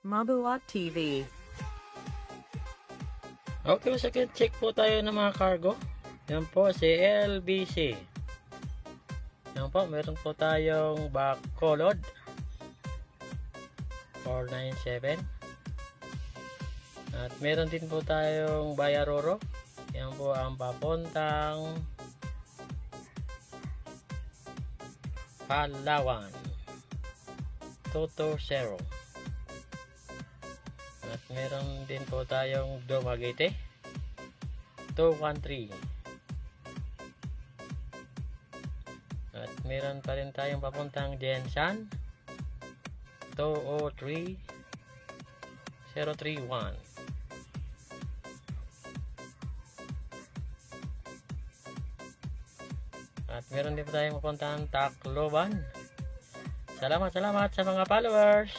Mabuhat TV. Okay, second check po tayo ng mga cargo. Yan po si LBC. Yan po, meron po tayong Bacolod 497. At meron din po tayong Bayaroro. Yan po ang papuntang Palawan 220. At meron din po tayong Dumaguete 213. At meron pa rin tayong papuntang Jensan 203-031. At meron din po tayong papuntang Tacloban. Salamat sa mga followers.